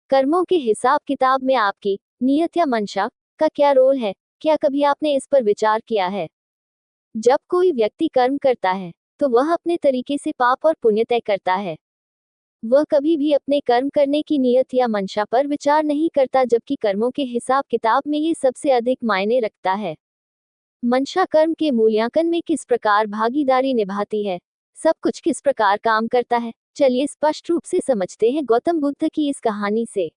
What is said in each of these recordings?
कर्मों के हिसाब किताब में आपकी नियत या मंशा का क्या रोल है? क्या कभी आपने इस पर विचार किया है? जब कोई व्यक्ति कर्म करता है तो वह अपने तरीके से पाप और पुण्य तय करता है। वह कभी भी अपने कर्म करने की नियत या मंशा पर विचार नहीं करता, जबकि कर्मों के हिसाब किताब में ये सबसे अधिक मायने रखता है। मंशा कर्म के मूल्यांकन में किस प्रकार भागीदारी निभाती है? सब कुछ किस प्रकार काम करता है? चलिए स्पष्ट रूप से समझते हैं गौतम बुद्ध की इस कहानी से।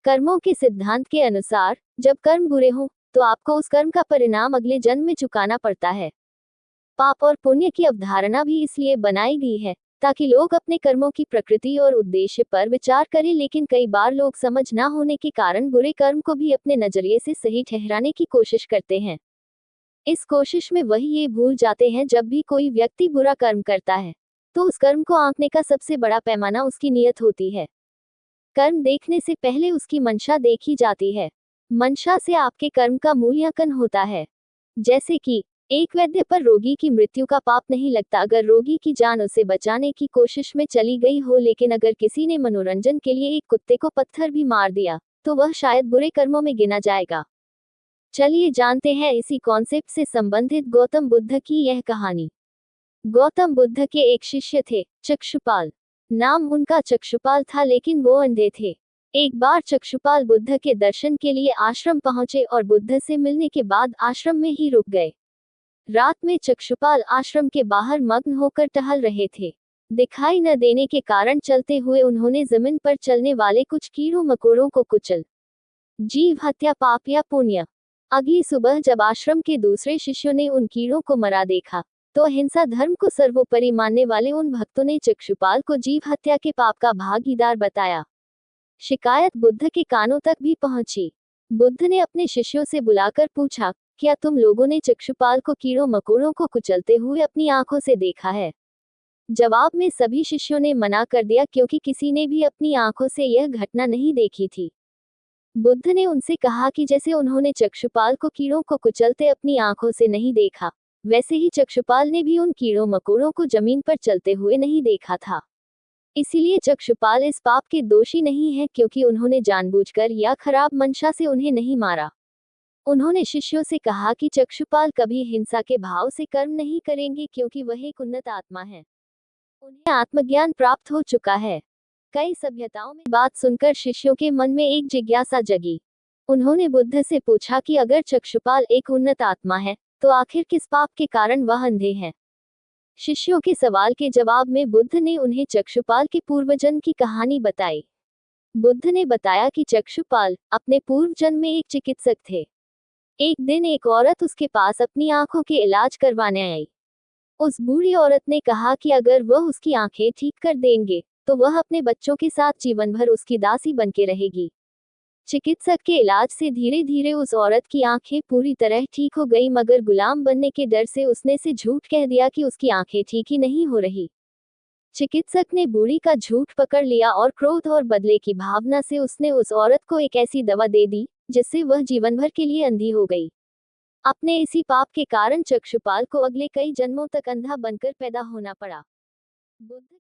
कर्मों के सिद्धांत के अनुसार जब कर्म बुरे हों तो आपको उस कर्म का परिणाम अगले जन्म में चुकाना पड़ता है। पाप और पुण्य की अवधारणा भी इसलिए बनाई गई है ताकि लोग अपने कर्मों की प्रकृति और उद्देश्य पर विचार करें, लेकिन कई बार लोग समझ ना होने के कारण बुरे कर्म को भी अपने नजरिए से सही ठहराने की कोशिश करते हैं। इस कोशिश में वही ये भूल जाते हैं जब भी कोई व्यक्ति बुरा कर्म करता है तो उस कर्म को आंकने का सबसे बड़ा पैमाना उसकी नियत होती है। कर्म देखने से पहले उसकी मंशा देखी जाती है। मंशा से आपके कर्म का मूल्यांकन होता है। जैसे कि एक वैद्य पर रोगी की मृत्यु का पाप नहीं लगता अगर रोगी की जान उसे बचाने की कोशिश में चली गई हो, लेकिन अगर किसी ने मनोरंजन के लिए एक कुत्ते को पत्थर भी मार दिया तो वह शायद बुरे कर्मों में गिना जाएगा। चलिए जानते हैं इसी कॉन्सेप्ट से संबंधित गौतम बुद्ध की यह कहानी। गौतम बुद्ध के एक शिष्य थे, चक्षुपाल। नाम उनका चक्षुपाल था, लेकिन वो अंधे थे। एक बार चक्षुपाल बुद्ध के दर्शन के लिए आश्रम पहुंचे और बुद्ध से मिलने के बाद आश्रम में ही रुक गए। रात में चक्षुपाल आश्रम के बाहर मग्न होकर टहल रहे थे। दिखाई न देने के कारण चलते हुए उन्होंने जमीन पर चलने वाले कुछ कीड़ों मकोड़ों को कुचल। जीव हत्या पाप या पुण्य? अगली सुबह जब आश्रम के दूसरे शिष्यों ने उन कीड़ों को मरा देखा तो अहिंसा धर्म को सर्वोपरि मानने वाले उन भक्तों ने चक्षुपाल को जीव हत्या के पाप का भागीदार बताया। शिकायत बुद्ध के कानों तक भी पहुंची। बुद्ध ने अपने शिष्यों से बुलाकर पूछा, क्या तुम लोगों ने चक्षुपाल को कीड़ों मकोड़ों को कुचलते हुए अपनी आंखों से देखा है? जवाब में सभी शिष्यों ने मना कर दिया, क्योंकि किसी ने भी अपनी आंखों से यह घटना नहीं देखी थी। बुद्ध ने उनसे कहा कि जैसे उन्होंने चक्षुपाल को कीड़ों को कुचलते अपनी आंखों से नहीं देखा, वैसे ही चक्षुपाल ने भी उन कीड़ों मकोड़ों को जमीन पर चलते हुए नहीं देखा था। इसीलिए चक्षुपाल इस पाप के दोषी नहीं है, क्योंकि उन्होंने जानबूझकर या खराब मंशा से उन्हें नहीं मारा। उन्होंने शिष्यों से कहा कि चक्षुपाल कभी हिंसा के भाव से कर्म नहीं करेंगे, क्योंकि वह एक उन्नत आत्मा है। उन्हें आत्मज्ञान प्राप्त हो चुका है। कई सभ्यताओं में बात सुनकर शिष्यों के मन में एक जिज्ञासा जगी। उन्होंने बुद्ध से पूछा कि अगर चक्षुपाल एक उन्नत आत्मा है तो आखिर किस पाप के कारण वह अंधे हैं? शिष्यों के सवाल के जवाब में बुद्ध ने उन्हें चक्षुपाल के पूर्वजन्म की कहानी बताई। बुद्ध ने बताया कि चक्षुपाल अपने पूर्व जन्म में एक चिकित्सक थे। एक दिन एक औरत उसके पास अपनी आंखों के इलाज करवाने आई। उस बूढ़ी औरत ने कहा कि अगर वह उसकी आंखें ठीक कर देंगे तो वह अपने बच्चों के साथ जीवन भर उसकी दासी बनके रहेगी। चिकित्सक के इलाज से धीरे धीरे उस औरत की आंखें पूरी तरह ठीक हो गई, मगर गुलाम बनने के डर से उसने से झूठ कह दिया कि उसकी आंखें ठीक ही नहीं हो रही। चिकित्सक ने बूढ़ी का झूठ पकड़ लिया और क्रोध और बदले की भावना से उसने उस औरत को एक ऐसी दवा दे दी जिससे वह जीवन भर के लिए अंधी हो गई। अपने इसी पाप के कारण चक्षुपाल को अगले कई जन्मों तक अंधा बनकर पैदा होना पड़ा। बुद्ध